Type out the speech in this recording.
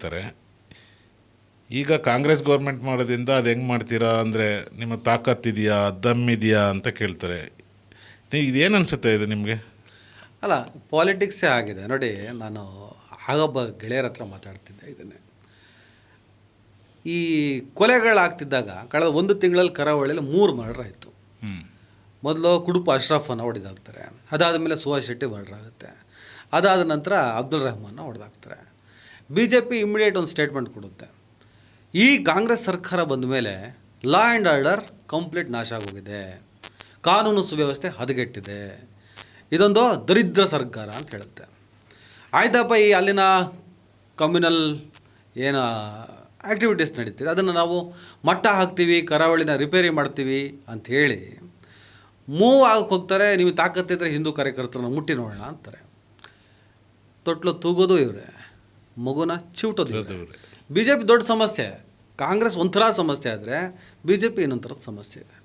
ತಾರೆ. ಈಗ ಕಾಂಗ್ರೆಸ್ ಗೌರ್ಮೆಂಟ್ ಮಾಡೋದ್ರಿಂದ ಅದು ಹೆಂಗೆ ಮಾಡ್ತೀರಾ ಅಂದರೆ ನಿಮ್ಮ ತಾಕತ್ತಿದೆಯಾ ದಮ್ ಇದೆಯಾ ಅಂತ ಕೇಳ್ತಾರೆ. ನೀವು ಇದೇನು ಅನಿಸುತ್ತೆ ಇದು ನಿಮಗೆ? ಅಲ್ಲ, ಪಾಲಿಟಿಕ್ಸೇ ಆಗಿದೆ ನೋಡಿ. ನಾನು ಆಗೊಬ್ಬ ಗೆಳೆಯರ ಹತ್ರ ಮಾತಾಡ್ತಿದ್ದೆ ಇದನ್ನೇ. ಈ ಕೊಲೆಗಳಾಗ್ತಿದ್ದಾಗ ಕಳೆದ 1 ತಿಂಗಳಲ್ಲಿ ಕರಾವಳಿಯಲ್ಲಿ 3 ಮರ್ಡರ್ ಆಯಿತು. ಮೊದಲು ಕುಡುಪು ಅಶ್ರಫನ್ನು ಹೊಡೆದಾಕ್ತಾರೆ, ಅದಾದ ಮೇಲೆ ಸುಹಾಸ್ ಶೆಟ್ಟಿ ಮರ್ಡರ್ ಆಗುತ್ತೆ, ಅದಾದ ನಂತರ ಅಬ್ದುಲ್ ರೆಹಮಾನ್ನ ಹೊಡೆದಾಕ್ತಾರೆ. ಬಿ ಜೆ ಪಿ ಇಮ್ಮಿಡಿಯೇಟ್ ಒಂದು ಸ್ಟೇಟ್ಮೆಂಟ್ ಕೊಡುತ್ತೆ. ಈ ಕಾಂಗ್ರೆಸ್ ಸರ್ಕಾರ ಬಂದ ಮೇಲೆ ಲಾ ಆ್ಯಂಡ್ ಆರ್ಡರ್ ಕಂಪ್ಲೀಟ್ ನಾಶ ಆಗೋಗಿದೆ, ಕಾನೂನು ಸುವ್ಯವಸ್ಥೆ ಹದಗೆಟ್ಟಿದೆ, ಇದೊಂದು ದರಿದ್ರ ಸರ್ಕಾರ ಅಂತ ಹೇಳುತ್ತೆ. ಆಯ್ತಪ್ಪ, ಈ ಅಲ್ಲಿನ ಕಮ್ಯುನಲ್ ಏನು ಆ್ಯಕ್ಟಿವಿಟೀಸ್ ನಡೀತಿದೆ ಅದನ್ನು ನಾವು ಮಟ್ಟ ಹಾಕ್ತೀವಿ, ಕರಾವಳಿನ ರಿಪೇರಿ ಮಾಡ್ತೀವಿ ಅಂಥೇಳಿ ಮೂವ್ ಆಗಕ್ಕೆ ಹೋಗ್ತಾರೆ. ನೀವು ತಾಕತ್ತಿದ್ರೆ ಹಿಂದೂ ಕಾರ್ಯಕರ್ತರನ್ನ ಮುಟ್ಟಿ ನೋಡೋಣ ಅಂತಾರೆ. ತೊಟ್ಲು ತೂಗೋದು ಇವರೇ, ಮಗುನ ಚಿವುಟೋದು ಇವರೇ. ಬಿ ಜೆ ಪಿ ದೊಡ್ಡ ಸಮಸ್ಯೆ, ಕಾಂಗ್ರೆಸ್ ಒಂಥರ ಸಮಸ್ಯೆ ಆದರೆ ಬಿ ಜೆ ಪಿ ಇನ್ನೊಂಥರದ ಸಮಸ್ಯೆ ಇದೆ.